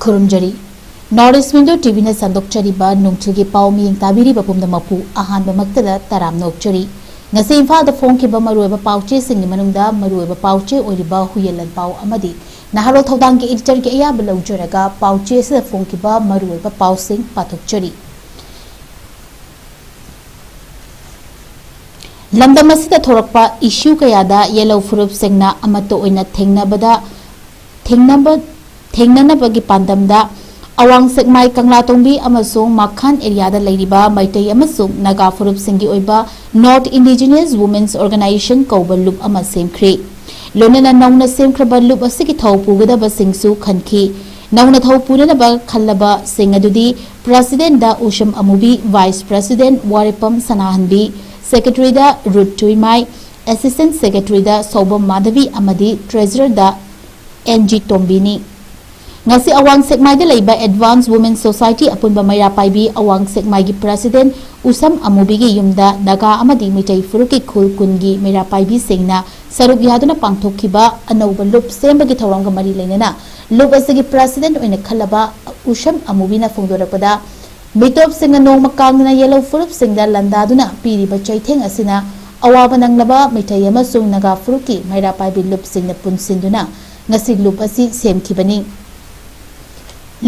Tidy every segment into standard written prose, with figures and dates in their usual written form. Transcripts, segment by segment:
खुरुमजरी north east window TV ने संदोक्चरीबा नुंगचुगी पाव मियंग ताबिरीबा पुमनमपु अहानबमक्तदा तराम नोक्चरी ngasi imphal da phongkiba maruiba pauche singi manungda maruiba pauche oiriba huyelan pau amadi naharo thodang ki editor ki aya belawjaraga pauche se phongkiba maruiba pausing pathokchari lamdam asida thorakpa issue kayada yellow furup singna amato oina thengnabagi pandamda awang sekmai kangla tongbi amasung makhan area da leiriba maitai amasung naga furup singi oiba North Indigenous Women's Organization kauba loop ama semkhri lonena nauna semkhra loop asiki thaupu gada ba singsu khanki nauna thaupu na ba khallaba singadudi president da usham amubi vice president waripam sanahanbi secretary da Ruth Tuimai assistant secretary da Sobam Madhavi amadi treasurer da NG Tombini ngasi awang sekmai da leiba Advanced Women's Society apunba mayra paibi awang sekmai gi president usam amubi gi yumda naga amadi mitai furuki khul kungi mayra paibi sengna saruk yaduna pangthokhiba anauba loop semba gi thawranga mari leinana loop asigi president oina khalaba usam amubi na phongdorapada mitop singa nongma kangna yellow furup singda landaduna piriba chaitheng asina awaba nanglaba mitai amasung naga furuki mayra paibi loop singna punsinduna ngasi loop asi semkhibani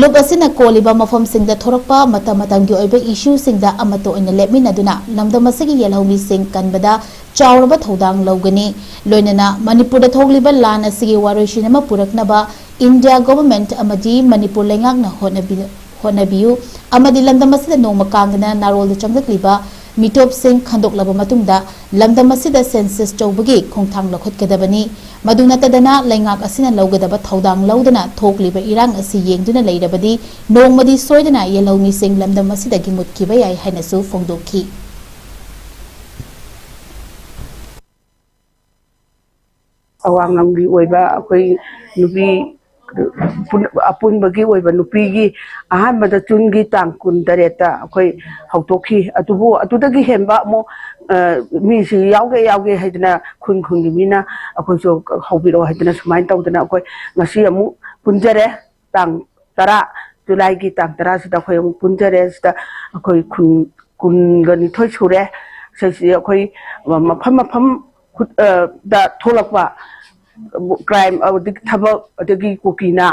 loop asina koliba mafam singda thorakpa matamatanggi oiba issue singda amato oina lepminaduna lamdamasigi yelhomi sing kanbada chawraba thodang lawgani loinana manipur da thogliba lan asigi waroishinama puraknaba India government amadi manipur lengakna honabiu amadi lamdamasida nongma kangna narol da changakliba mitop sing khandoklaba matungda lamdamasida census chawbagi khongthang lakhotgadabani maduna tadana lengak asina lawgadaba thodang lawdana thokliba irang asi yengduna leirabadi nongmadi soidana yelawmi sing lamdamasida gi mutkiba yai hainasu phongdokhi awang nambi oiba akoi nubi apun bagi oiba nupi gi ahan mada chungi tangkun dareta akoi hautokhi atubu atudagi hemba mo mi si yauge haidana khun gi mina akoi so haubiro haidana sumain tawdana akoi ngasi amu punjare tang tara July gi tang tara sida khoi punjare sida akoi kun gani thoi chure sai akoi mafam da tholakwa crime adik thabak adagi kokina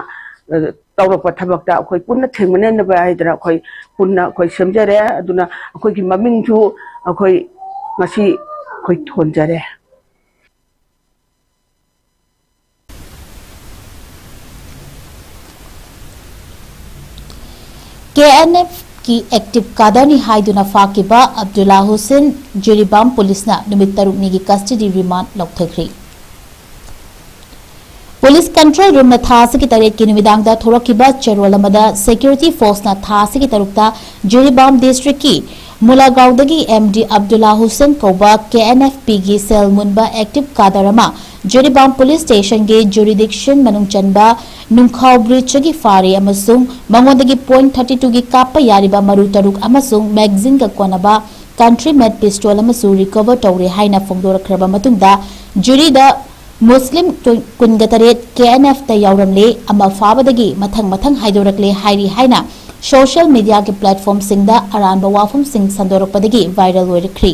tawrakpa thabakta akhoi punna thengmane na ba haidara akhoi punna akhoi semjare aduna akhoi gi maming chu akhoi ngasi akhoi thonjare KNF की active कादनी हाइदुना फाकिबा Abdullah Hussain Jiribam police ना निमित तरुकनी की custody remand लौथख्री police control room ना थासे की तरेट की निमिदांगदा थोरकिबा चेरोलमदा सिक्योरिटी फोर्स ना थासे की तरुकता जिरीबाम डिस्ट्रिक्ट की मुलागावदगी MD अब्दुल्ला हुसैन कौबा KNFP की सेल मुनबा एक्टिव कादरमा जिरीबाम पुलिस स्टेशन के जुरिडिक्शन मनुंग चनबा नुंखाव ब्रिज की फारी अमसुंग मंगोदगी .32 की कापा यारिबा मरु तरुक अमसुंग मैगजीन का कोनबा कंट्री मेड पिस्टल अमसु रिकवर तौरे हाइना फोंदोरख्रबा मतुंगदा जुरीदा मुस्लिम कुनगतरेट KNF ता यावरमले अमा फाबदगी मथंग हाइदोरकले हाइरी हाइना सोशल मीडिया के प्लेटफॉर्म सिंगदा अरानबा वाफम सिंग संदोरकपदगी वायरल ओइरख्री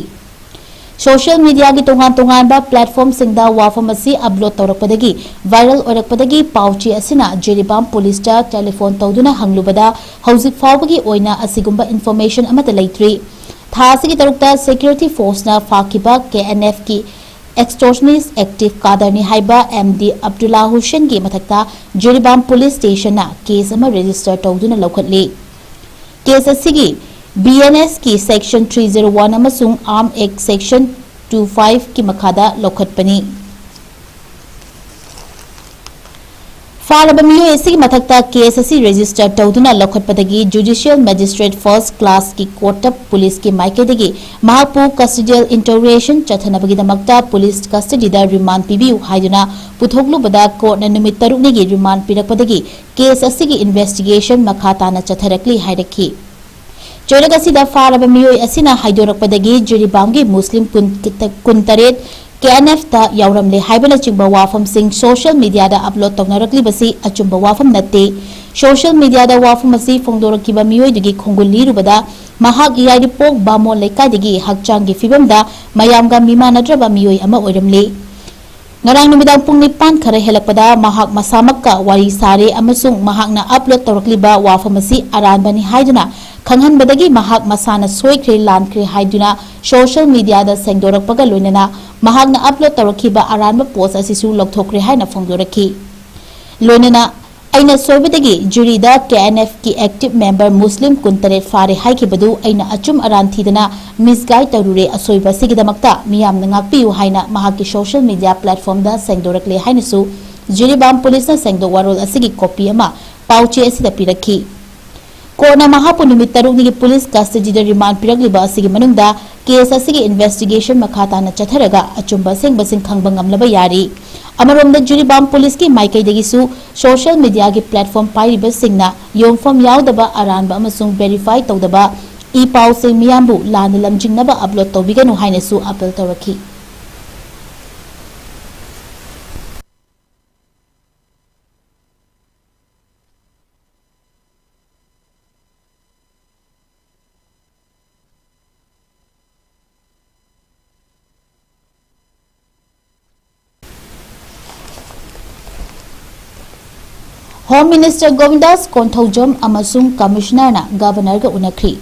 सोशल मीडिया की तोंगान प्लेटफॉर्म सिंगदा वाफम असी अपलोड तौरकपदगी वायरल ओइरकपदगी पाउची असिना जिरीबाम पुलिस ता टेलीफोन तौदुना हंगलुबदा हौजिक फावबगी ओइना असिगुंबा इन्फॉर्मेशन अमता लेत्रि थासिगी तरुकता सिक्योरिटी फोर्स ना फाकिबा KNF की एक्सटॉर्शनिस्ट एक्टिव कादरनी हाइबा MD अब्दुल्ला हुसैन की मथक्ता जिरीबाम पुलिस स्टेशन ना केस अमा रजिस्टर तौदुना लौखटले केस असिगी BNS की सेक्शन 301 अमसुंग आर्म एक्ट सेक्शन 25 की मखादा लौखटपनी फारबा मियो एसी मथक्ता केस असी रजिस्टर तौदुना लौखटपदगी जुडिशियल मैजिस्ट्रेट फर्स्ट क्लास की कोर्ट पुलिस की माइकेदगी महापु कस्टडियल इंटरोगेशन चथनबगीदमक्ता पुलिस कस्टडीदा रिमांड पिबियु हाइदुना पुथोगलुबदा कोर्ट नुमित तरुकनिगी रिमांड पिरकपदगी केस असिगी इन्वेस्टिगेशन मखाताना चथरकली हाइरखी चोरगसीदा फारबा मियो असिना हाइदोरकपदगी जिरीबामगी मुस्लिम कुनतरेट KNF ता यावरमले हाइबना चिंबा वाफमसिंग सोशल मीडिया दा अपलोड तौनरक्लिबसी अचुंबा वाफम नत्ते सोशल मीडिया दा वाफम असि फोंदोरकिबा मियोइदगी खोंगुल लिरुबदा महाग याइरिपोक बामोन लेकाइदगी हकचांगी फिबमदा मयामगा मिमानद्रबा मियोइ अमा ओइरमले ngarang numidang pung nipan khara helakpada mahak masamakka wari sare amasung mahakna upload tawrakliba wafamasi aranbani haiduna khanghanbadagi mahak masana soikre lankre haiduna social media da sengdorakpaga loinana mahakna upload tawrakhiba aranba post asisu lokthokre haina phongdoraki loinana aina soibadagi jury da KNF ki active member muslim kuntaret fare haikibadu aina achum aran thidana misguide tarure asoiba sigidamakta miyamna ngakpiu haina mahaki social media platform da sengdorakle haina su Jiribam police na sengdo warol asigi copy ama pauche asida pirakhi Korna mahapu numit taruk ni police custody da remand piragliba asigi manungda case asigi investigation makhata na chatharaga achumba sengbasing khangbang amlaba yari Amarom da Jiribam police ki maikai degisu social media ki platform pairiba singna yomfam yaudaba aranba amasung verify tawdaba e pau se miyambu lan lamjingnaba upload tawbiganu haina su appeal tawrakhi Home Minister 𝐶𝐞𝐬𝐬 amasung Commissioner na Governor ga unakri.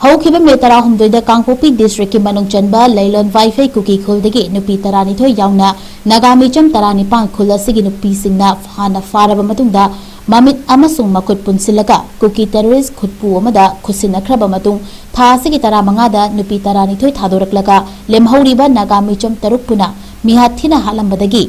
Haukiba me tara humdoida Kangpopi District ki manung chanba Lailon Vaifei Kuki Khuldagi nupi tarani thoi yauna Nagamicham tarani pang khula sigi nupi singna hana faraba matungda mamit amasung makut punsilaga Kuki terrorist khutpu amada khusinakhraba matung tha sigi tara mangada nupi tarani thoi thadoraklaga lemhauriba Nagamicham taruk puna mihathina halambadagi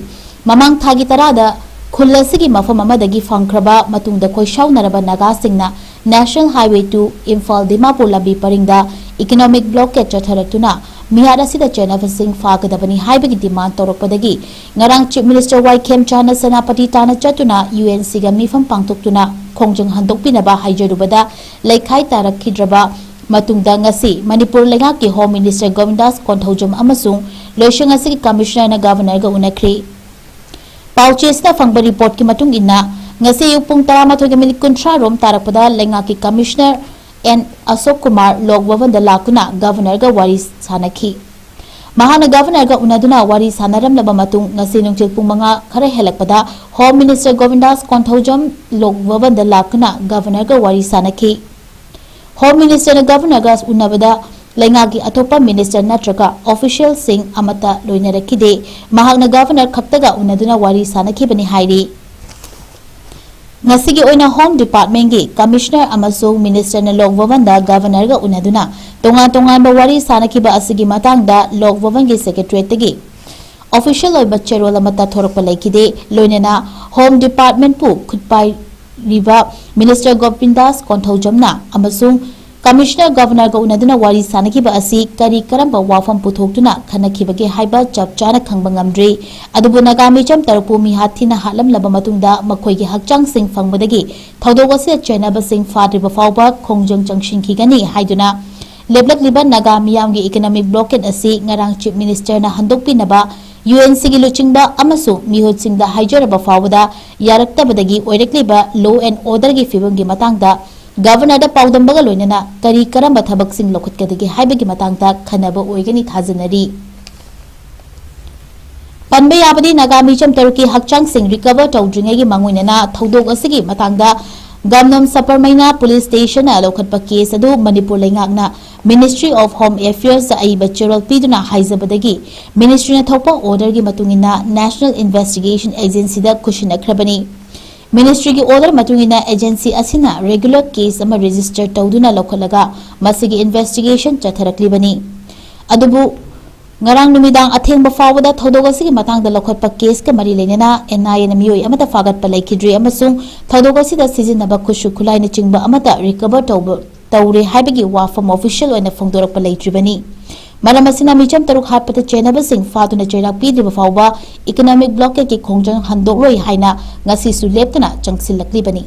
mamang thagi tarada खुल्लसिगी मफम अमदगी फंख्रबा मतुंगदा कोइशाउनरबा नागा सिंगना national highway two Imphal Dimapur लंबी परिंगदा economic blockage चथरक्तुना मिहारासिदा चेनाफसिंग फागदबनी हाइबगी डिमांड तौरकपदगी ngarang chief minister 𝐻𝐢𝐯𝐞 𝐍𝐞𝐰𝐬 ताना चतुना UNC गा मिफम पांगतोक्तुना खोंजंग हंदोकपिनबा हाइजरुबदा लेखाई तारखिद्रबा मतुंगदा ngasi Manipur lenga ki home minister 𝐶𝐞𝐬𝐬 amasung loishang asigi commissioner na governor ga unakri Pauchesna fangba report ki matung inna ngase yupung 11:30 rom tarakpada lenga ki commissioner N Ashok Kumar logwavan da lakuna governor ga wari sanakhi mahana governor ga unaduna wari sanaram laba matung ngase nungchil pung 5 khara helakpada home minister 𝐶𝐞𝐬𝐬 logwavan da lakuna governor ga wari sanakhi home minister na governor ga unabada lenga ki atopa minister natraga official sing amata loinarakide mahakna governor khaktaga unaduna wari sanakhibani hairi ngasigi oina home department gi commissioner amasung minister na logwavan da governor ga unaduna tongan ba wari sanakhiba asigi matangda logwavan gi secretary tagi official oi baccherol amata thorokpa laikide loinena home department pu khutpai riba minister 𝐶𝐞𝐬𝐬 na amasung Commissioner Governor ga unaduna wari sanakiba asi kari karamba wafam puthokduna khanakibage haiba chapchana khangba ngamdri adubu Nagamicham tarpu mi hathina halam laba matungda makhoigi hakchang sing fangbadagi thodogase chenaba sing fadriba fawba khongjang changshingki gani haiduna leblak liban Nagamiyam gi economic blockade asi ngarang chief minister na handokpinaba UNC gi luchingba amasu mihut singda haijaraba fawda yaraktabadagi oirekliba law and order gi fibam gi matangda Governor da paudambaga loinana kari karamba thabak sing lokhutkadagi haibagi matangta khanaba oigani thajanari panbe yabadi Nagamicham taruki hakchang sing recover tawdringegi manguinana thodok asigi matangda Gamnam Saparmaina police station na lokhatpa case adu Manipur lengakna Ministry of Home Affairs sa aiba cherol piduna haizabadagi ministry na thokpa order gi matungina National Investigation Agency da kushinakhrabani Ministry ki order matungina agency asina regular case ama register tawduna lokhalaga masigi investigation chatharaklibani adubu ngarang numidang athengba fawada thodogasi matangda lokhatpa case ka mari lenena NIA na miyoi amata fagat palaikidri amasung thodogasi da sizinaba khushu khulai na chingba amata recover tawre haibagi wafam official oina phongdorak palaitribani Maram asina micham taruk hatpata chenaba sing fatuna chairak pidriba fawba economic blockade ki khongjang handokloi haina ngasi su leptana changsillaklibani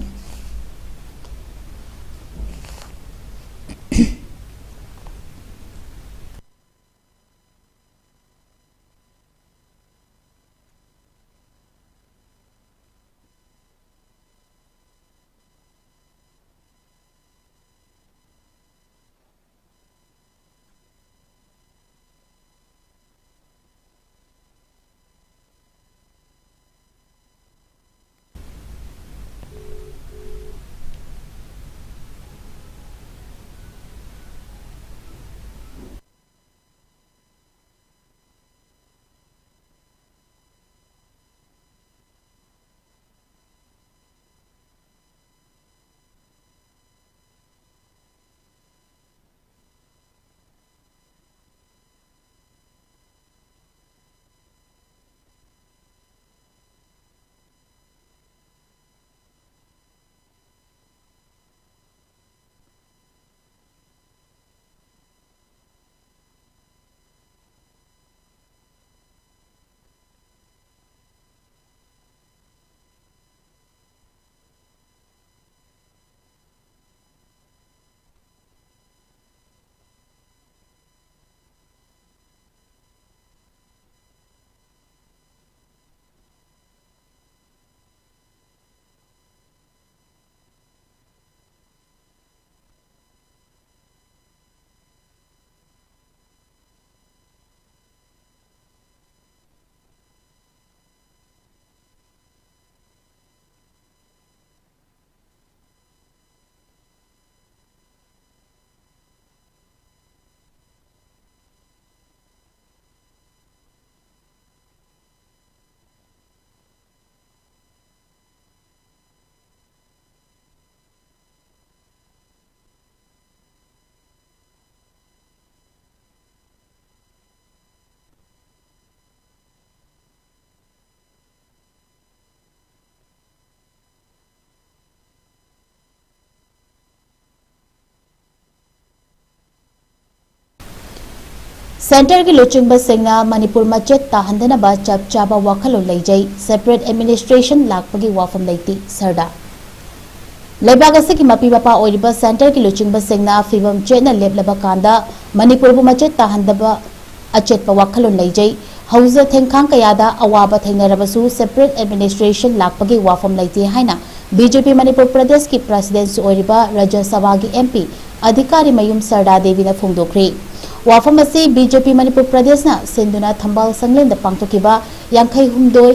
centre की लुचिंग सिंगना मणिपुर मचेत ताहंदनबा चप चाबा वाखलो लेजै separate administration लाकपगी वाफम लेती सरदा लेबाग की मपी Mopa ओइरिबा centre की लुचिंग सिंगना फिबम चेना लेबलबा कांदा मणिपुर बु मचेत ताहंदबा अचेतपा वाखलो लेजै हौजा थेंखांग कयादा अवाबा थेंगनरबसु separate administration लाकपगी वाफम लेती हाइना BJP Manipur प्रदेश की president ओइरिबा राज्य सभा की एमपी अधिकारी मयूम सरदा देवी ने फोंदोख्रे वाफम असी बीजेपी मणिपुर प्रदेश ना सिंधुना थंबाल संगलेंद पांगतोकिबा यांखै हुमदोय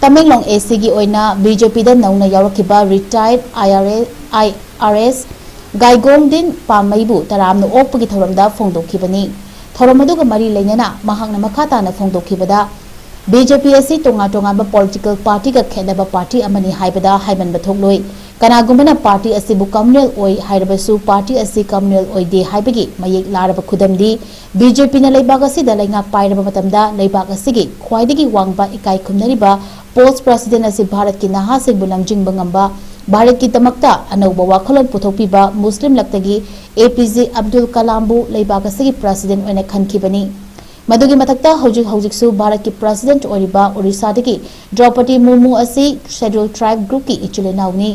तमेंगलोंग एसी की ओइना बीजेपी दा नौना यावरकिबा रिटायर्ड आईआरएस गाइगोंगदिन पामैबु तरामनो ओकपगी थौरमदा फोंदोखिबनी थौरम अदुगा मरी लेनना महांगना मखाताना फोंदोखिबदा बीजेपी असी तोंगा तोंगाबा पॉलिटिकल पार्टी का खेनबा पार्टी अमनी हाइबदा हाइबनबा थोकलोय कनागुमना पार्टी असिबु कम्युनल ओइ हाइरबसु पार्टी असी कम्युनल ओइदे हाइबगी मयेक लारबा खुदमदी बीजेपी ना लेबाग असिदा लेंगाक पाइरबा मतमदा लेबाग असिगी ख्वाइदगी वांगबा इकाई खुमनरिबा पोस्ट प्रेसिडेंट असी भारत की नहासिंगबु लमजिंगबा ngamba भारत की तमक्ता अनौबा वाखलोन पुथोकपिबा मुस्लिम लक्तगी एपीजे अब्दुल कलामबु लेबाग असिगी प्रेसिडेंट ओइना खनखिबनी मधुगी मथक्ता हौजिक भारत की प्रेसिडेंट ओरिबा ओडिशादगी द्रौपदी मुर्मू असी शेड्यूल ट्राइब ग्रुप की इचुलेनाउनी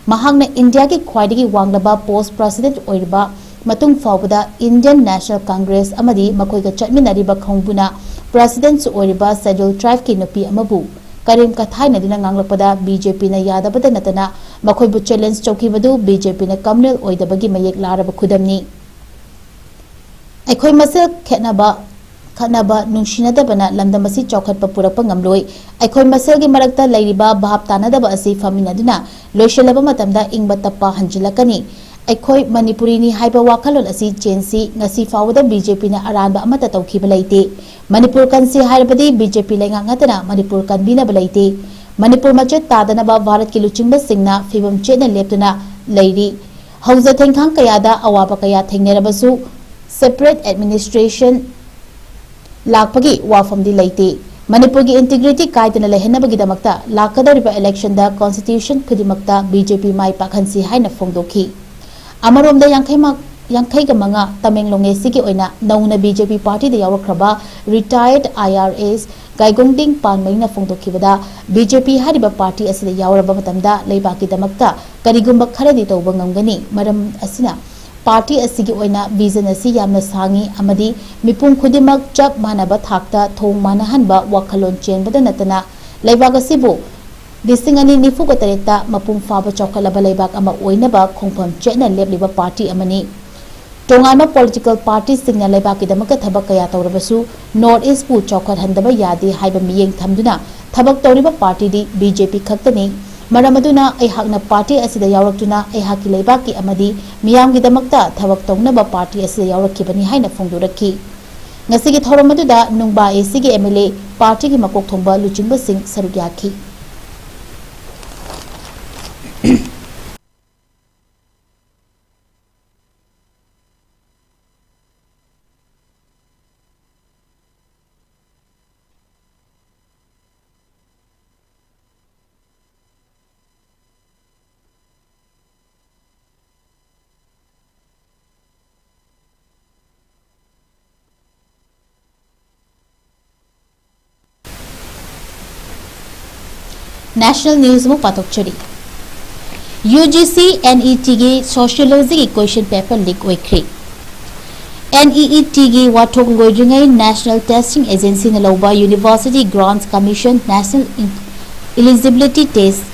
महांगना इंडिया की ख्वाइदगी वांगलबा पोस्ट प्रेसिडेंट ओरिबा मतुंग फावबदा इंडियन नेशनल कांग्रेस अमदी मखोइगा चटमिनरिबा खौबुना प्रेसिडेंट ओरिबा शेड्यूल ट्राइब की नुपी अमबु करीम कथाइनदिना nganglakpada बीजेपी ना यादबदा नतना मखोइबु चैलेंज चौकीबदु बीजेपी ना कम्युनल ओइदबगी मयेक लारबा खुदमनी अखोइ मसेल खनबा नुंसिनदबना लमदमसी चौखटपा पुरकपा ngamloi अखोइ मसेलगी मरक्ता लैरिबा भाब तानदबा असि फमिनदुना लोइशलबा मतमदा इंगबा तप्पा हंजिलकनी अखोइ मणिपुरीनी हाइबा वाखलोल असि चेंसी ngasi फावदा बीजेपी ना अरानबा अमता तौखिबा लैते मणिपुर कंसी हाइरबदी बीजेपी लेंगांगतना मणिपुर कनबिनबा लैते मणिपुर मचेत तादनबा भारत की लुचिंगबा सिंगना फिबम चेना लेप्तुना लैरी हौजा थेंखांग कयादा अवाबा कया थेंगनरबसु सेपरेट एडमिनिस्ट्रेशन लाकपगी वाफमदी लैते मणिपुर की इंटीग्रिटी कायदना लेहनबगीदमक्ता लाकदरिबा इलेक्शन दा कॉन्स्टिट्यूशन खुदिमक्ता बीजेपी माई पाखनसी हाइना फोंदोखी अमरोमदा यांखैगा मंगा तमेंगलोंग एसी की ओइना नौना बीजेपी पार्टी दा यावरख्रबा रिटायर्ड आईआरएस गाइगोंगदिंग पानमैना फोंदोखिबदा बीजेपी हारिबा पार्टी असिदा यावरबा मतमदा लेबाकीदमक्ता करिगुंबा खरदी तौबा ngamgani मरम असिना पार्टी असिगी ओइना विजन असी यामना सांगी अमदी मिपुम खुदिमक चप मानबा थाकता थोंग मानहनबा वाखलोन चेनबदा नतना लेबाग असिबु लिसिंग अनि निफुगा तरेता मपुम फाबा चौखलबा लेबाग अमा ओइनबा खोंफम चेना लेबलिबा पार्टी अमनी तोंगाना पॉलिटिकल पार्टी सिंगना लेबाकी दमका थबक कया तौरबसु नॉर्थ ईस्ट पु चौखट हंदबा यादे हाइबा मियेंग थमदुना थबक तौरिबा पार्टी दी बीजेपी खक्तनी मरमदुना ऐहाकना पार्टी असिदा यावरक्तुना ऐहाकी लेबाकी अमदी मियामगी दमक्ता थबक तौनबा पार्टी असिदा यावरक्खिबनी हाइना फोंदोरक्खी ngasi gi thoromaduda nungba AC gi MLA party की मकोक थोंबा लुचिंबा सिंह सरुक याखी नेशनल न्यूज में पाथोक्चरी यूजीसी एनईटी की सोशियोलॉजी की क्वेश्चन पेपर लीक ओइख्री एनईटी की वाथोक लोइद्रिङै नेशनल टेस्टिंग एजेंसी ने लौबा University Grants Commission National Eligibility Test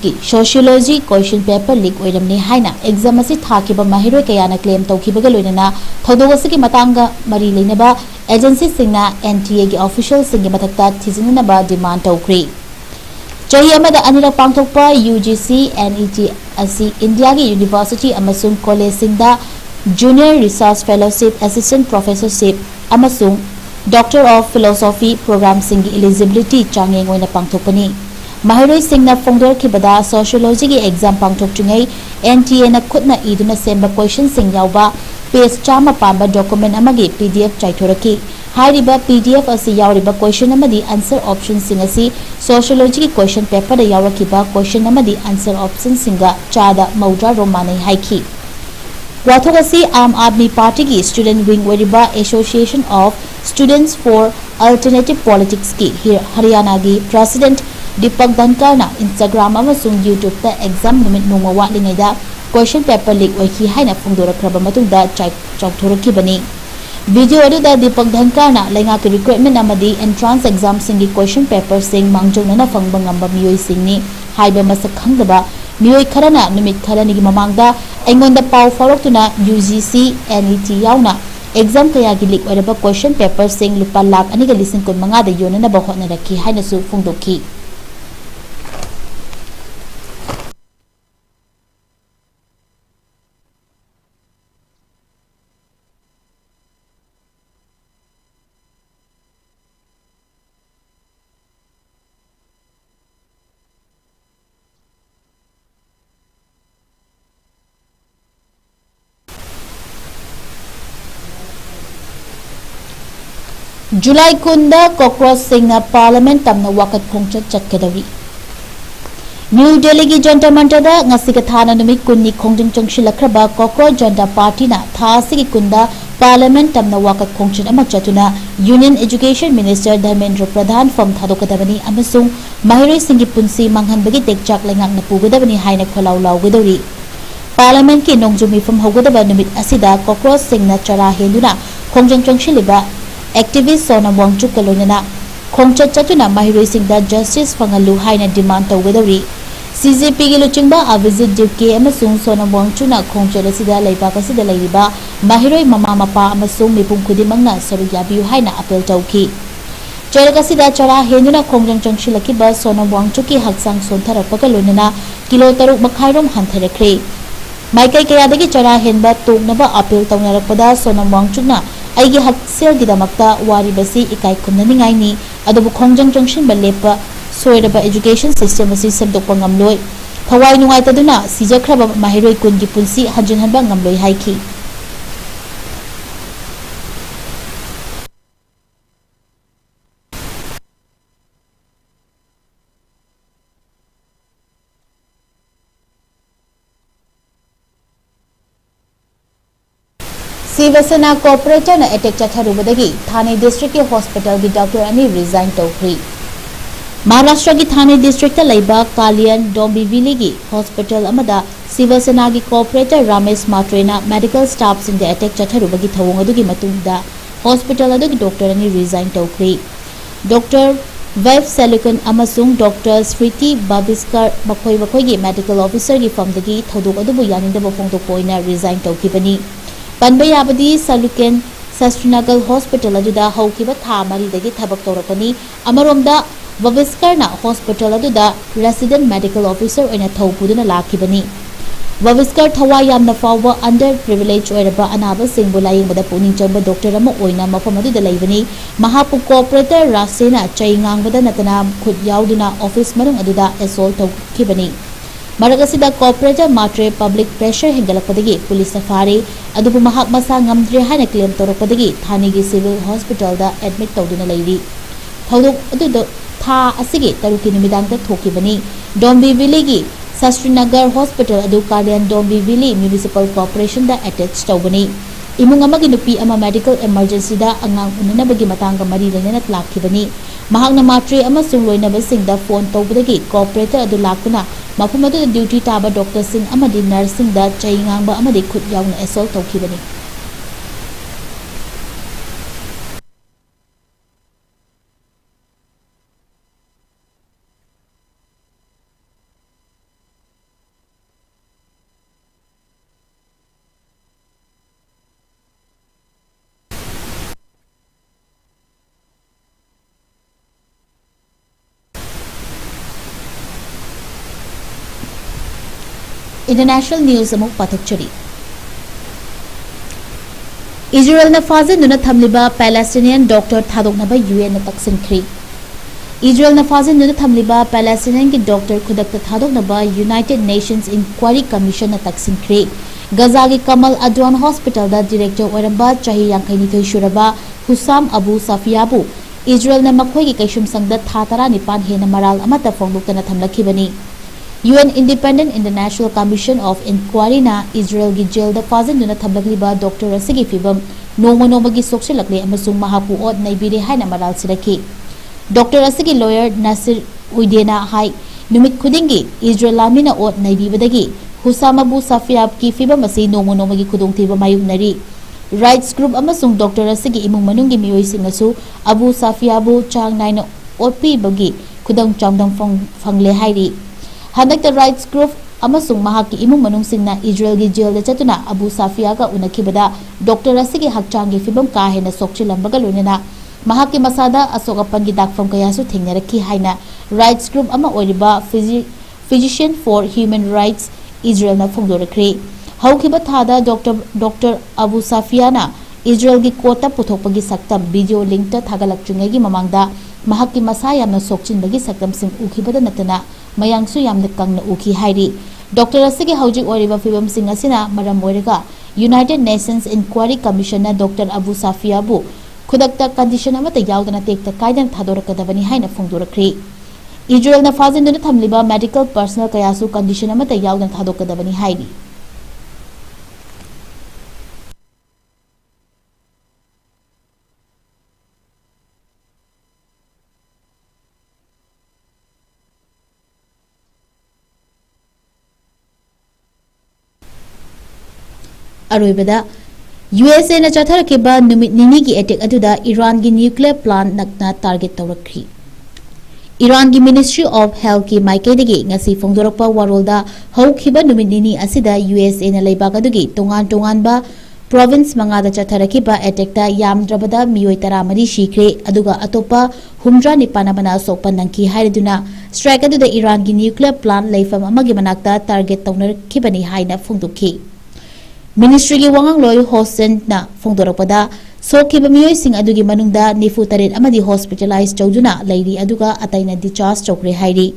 की सोशियोलॉजी क्वेश्चन पेपर लीक ओइरमनी हाइना एग्जाम असि थाकिबा महिरोय कयाना क्लेम तौखिबगा लोइनना थौदोक असि मतांगा मरी लेनबा एजेंसी सिंगना एनटीए की ऑफिशियल सिंगी मथक्ता थिजिनबा डिमांड तौख्री चाही अमदा अनिरक पांगथोकपा यूजीसी एनईटी असि इंडिया की यूनिवर्सिटी अमसुंग कॉलेज सिंगदा junior research fellowship assistant professorship अमसुंग डॉक्टर ऑफ फिलोसॉफी प्रोग्राम सिंगी एलिजिबिलिटी चांगेंग ओइना पांगथोकपनी महिरोय सिंगना फोंदोरखिबदा सोशियोलॉजी की एग्जाम पांगथोकट्रिङै एनटीए ना खुदना इदुना सेंबा क्वेश्चन सिंग यावबा पेज चामा पांबा डॉक्यूमेंट अमगी पीडीएफ चाइथोरकी हाइरिबा पीडीएफ असि यावरिबा क्वेश्चन अमदी आंसर ऑप्शन सिंग असि सोशियोलॉजी की क्वेश्चन पेपर दा यावरखिबा क्वेश्चन अमदी आंसर ऑप्शन सिंगा चादा मौद्रा रोमानै हाइखी वाथोक असी आम आदमी पार्टी की स्टूडेंट विंग ओरिबा Association of Students for Alternative Politics की हरियाणा की प्रेसिडेंट दीपक धनखड़ इंस्टाग्राम अमसुंग यूट्यूब ता एग्जाम नुमित नोमा वाटलिंगैदा क्वेश्चन पेपर लीक ओइखि हाइना फोंदोरख्रबा मतुंगदा चौथोरखिबनी वीडियो अदुदा दीपक धनखड़ लेंगा के रिक्रूटमेंट अमदी एंट्रांस एग्जाम सिंगी क्वेश्चन पेपर सिंग मांगजोंना फंगबा ngamba मियोय सिंगनी हाइबा मसक खंगदबा मियोय खरना नुमित खरनी की ममांगदा एंगोंदा पाव फॉलोक्तुना UGC NET यावना एग्जाम कया की लीक ओरबा क्वेश्चन पेपर सिंग लुपा लाख 2.25 दा योनना होटनरखि हाइनसु फोंदोखि जुलाई 10 कॉकरोच सिंह पार्लियामेंट तमना वाकत खोंगचत चटकदरी न्यू दिल्ली की जंतर मंतर ngasi थाना नुमित कुन्नी खोंजंग चंगशिलखरबा कॉकरोच जनता पार्टी ना थासिगी कुंदा पार्लियामेंट तमना वाकत खोंगचत अमा चतुना union education minister Dharmendra Pradhan फम थादोकदबनी अमसुंग महिरोई सिंगी पुंसी मांगहनबगी टेकचाक लेंगाकना पुगदबनी हाइना खोलाव लावगदौरी parliament की नोंजुमी फम होगदबा नुमित असिदा कॉकरोच सिंह ना चरा हेंदुना खोंजंग चंगशिलिबा एक्टिविस्ट सोनम वांगचुक का लोनना खोंगचत चतुना महिरोइसिंगदा जस्टिस फंगलु हाइना डिमांड तौगदौरी CJP की लुचिंगबा अभिजित दिवके अमसुंग सोनम वांगचुना खोंगचत असिदा लेबाक असिदा लेरिबा महिरोइ ममा मपा अमसुंग मिपुम खुदिमंगना सरुक याबियु हाइना अपील तौखि चरक असिदा चरा हेंदुना खोंजंग चंगशिलकिबा सोनम वांगचुक की हक्सांग सोंथरकपका लोनना किलो 3 मखाइरोम हंथरख्रे माइकई कयादगी चरा हेंबा तोंगनबा अपील तौनरकपदा सोनम वांगचुकना आइगे हक्सेलगिदमक्ता वारिबसी इकाई खुमननिंगाइनी अदुबु खोंजंग चंगशिनबा लेपा सोयरबा एजुकेशन सिस्टम असि सेमदोकपा ngamloi थवाई नुंगाइतदुना सिजख्रबा महिरोइ कुनगी पुंसी हंजनहनबा ngamloi हाइखि शिवसेना कॉर्पोरेटर ने अटैक चथरुबदगी थाने डिस्ट्रिक्ट के हॉस्पिटल की डॉक्टर अनी रिजाइन तौखरी महाराष्ट्र की थाने डिस्ट्रिक्ट लेबा कालियन डोंबिविली की हॉस्पिटल अमदा शिवसेना की कॉर्पोरेटर रमेश मात्रेना मेडिकल स्टाफ सिंह अटैक चथरुबगी थवोंग अदुगी मतुंगदा हॉस्पिटल अदुगी डॉक्टर अनी रिजाइन तौखरी डॉक्टर वेब सेलुकन अमसुंग डॉक्टर स्मृति बाबिस्कर मखोई मेडिकल ऑफिसर की फर्मदगी थौदोक अदुबु यानिंदबा फोंदोकपोइना रिजाइन तौखिबनी पनबा याबदी सलुकेन सस्ट्रीनगल हॉस्पिटल अदुदा हौकिबा था मरीदगी थबक तौरपनी अमरोमदा वविस्करना हॉस्पिटल अदुदा रेसिडेंट मेडिकल ऑफिसर ओइना थौपुदुना लाखिबनी वविस्कर थवा यामना फावबा अंडर प्रिविलेज ओइरबा अनाबा सिंगबु लायिंगबदा पुनिंग चंबा डॉक्टर अमा ओइना मफम अदुदा लेबनी महापु कोऑपरेटर रासेना चैंगांगबदा नतना खुद यावदुना ऑफिस मनुंग अदुदा एसोल्ट तौखिबनी मरगसिदा कॉर्पोरेटर मात्रे पब्लिक प्रेशर हेंगलपदगी पुलिस सफारी अदुबु महाक मसा ngamdre हाइना क्लेम तौरपदगी थाने की सिविल हॉस्पिटल दा एडमिट तौदुना लेरी थौदोक अदुदो था असिगे तरुकी निमिदांग दा थोकिबनी डोंबिविली की सस्ट्रीनगर हॉस्पिटल अदु कालियन डोंबिविली म्युनिसिपल कॉर्पोरेशन दा अटैच तौबनी इमुंग अमगी नुपी अमा मेडिकल इमरजेंसी दा अंगांग उननबगी मतंग मरी लेना लाखिबनी महाकना मात्रे अमसुंग लोइनबसिंग दा फोन तौबदगी कॉर्पोरेटर अदु लाकुना मफम अदु ड्यूटी ताबा डॉक्टर सिंह अमदी नर्सिंग दा चैंगांगबा अमदी खुद यावना एसोल्ट तौखिबनी इंटरनेशनल न्यूज अमुक पाथकचरी इजराइल न फाजिन थमलिबा पैलेस्टीनियन डॉक्टर थादोकनबा यूएन न तकसिनख्री इजराइल न फाजिन थमलिबा पैलेस्टीनियन की डॉक्टर खुदक थादोकनबा यूनाइटेड नेशंस इंक्वायरी कमीशन न तकसिनख्री गजा की कमल अडवान हॉस्पिटल दा डायरेक्टर ओरंबा चाही 52 सुरबा हुसाम अबू सफियाबू इजराइल न मखोई की कैशुम संगदा था 19 हेन moral अमता फोंदोकतना थमलखिबनी UN Independent International Commission of Inquiry na Israel gi jail da fazin duna thamlagliba Dr. asigi fibam noma gi soksilakle amasung mahapu od naibire haina maral siraki. Dr. asigi lawyer Nasir Uidena hai numit khudingi Israel lamina od naibibadagi Husam Abu Safiab ki fibam asi noma gi khudongthiba mayuknari. Rights group amasung Dr. asigi imung manunggi miyoi singasu Abu Safiabu chang naina odpi bagi khudang changdang fangle hairi. Handak rights group amasung mahaki imung manung singna Israel gi jail da chatuna Abu Safia ga unakibada Dr. asigi hakchang gi fibam ka hena sokchilambaga loinana mahaki masada asogapan gi dakfam kayasu thengnaraki haina rights group ama oiriba physician for human rights Israel na phongdorakre haukiba thada Dr. Abu Safia na Israel gi kota puthokpagi saktam video link ta thagalakchungai gi mamangda mahaki masa yamna sokchinbagi saktam sing ukhibada natana mayangsu yamna kangna ukhi hairi Dr. asigi haujik oriba fibam sing asina maram oiraga United Nations Inquiry Commission na Dr. Abu Safia bu khudakta condition amata yaudana tekta kaidan thadorakadabani haina phongdorakre Israel na fazinduna thamliba medical personnel kayasu condition amata yaudana thadokadabani hairi Aroibada USA na chatharakeba numit nini gi attack aduda Iran gi nuclear plant nakna target tawrakri Iran gi Ministry of Health ki maikaidagi ngasi phongdorakpa warolda hawkhiba numit nini asida USA na leibak adugi tongan ba province mangada chatharakeba attack ta yamdrabada miyoi 13 shikre aduga atopa humdra nipana bana sokpa nangki hairiduna strike aduda Iran gi nuclear plant leifam amagi manakta target tawnarakibani haina phongdokhi Ministry gi wangang loy Hossein na phongdorakpada sokhiba miyoi sing adugi manungda nifu taret amadi hospitalized chawduna leiri aduga ataina discharge chokre hairi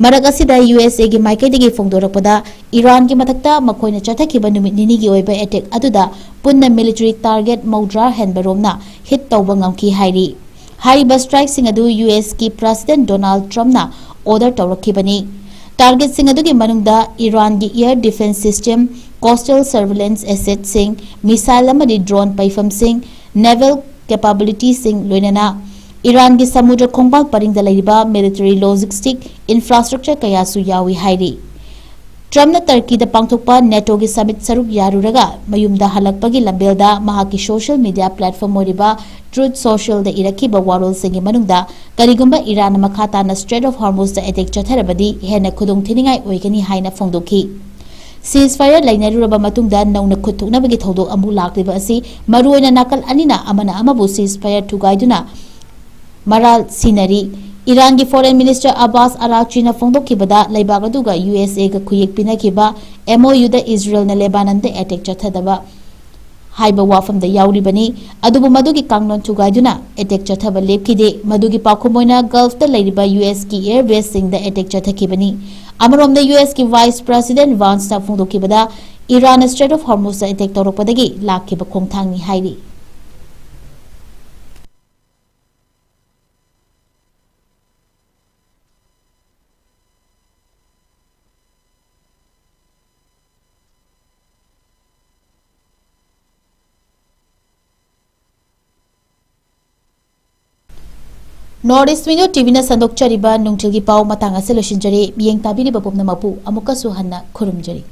marak asida USA gi maikaidagi phongdorakpada Iran gi mathakta makhoina chathakhiba numit nini gi oiba attack aduda punna military target maudra henbaromna hit tawba ngamki hairi hariba strike sing adu US ki President Donald Trump na order tawrakhibani target sing adugi manungda Iran gi air defense system coastal surveillance asset sing missile amadi drone paifam sing naval capability sing loinana Iran gi samudra khongbal paringda leiba military logistic infrastructure kayasu yawi hairi Trump na Turkey da pangthokpa NATO gi summit saruk yaruraga mayumda halakpagi lambelda mahaki social media platform moriba Truth Social da irakiba warol singi manungda karigumba Iran makhata na Strait of Hormuz da attack chatharabadi hena khudong thiningai oigani haina phongdokhi ceasefire lainaruraba matungda nauna khuthuknabagi thodok amu lakliba asi maruina nakal anina amana amabu ceasefire thugaiduna maral sinari Iran gi Foreign Minister Abbas Araghchi na phongdokhibada leibaga USA ga khuyek pinakiba MOU da Israel na Lebanon da attack chathadaba haiba wafam da yauribani adubu madugi kangnon thugaiduna attack chathaba lepkide madugi pakhumoina Gulf da leiriba US ki air base sing da attack chathakibani amarom da US ki Vice President Vance ta phongdokhibada Iran Strait of Hormuz da attack tawrakpadagi lakhiba khongthangni hairi North East Window TV na sandok chariba nungchilgi pau matanga se loshinjari biyeng tabiri babum na mapu amuka suhanna khurumjari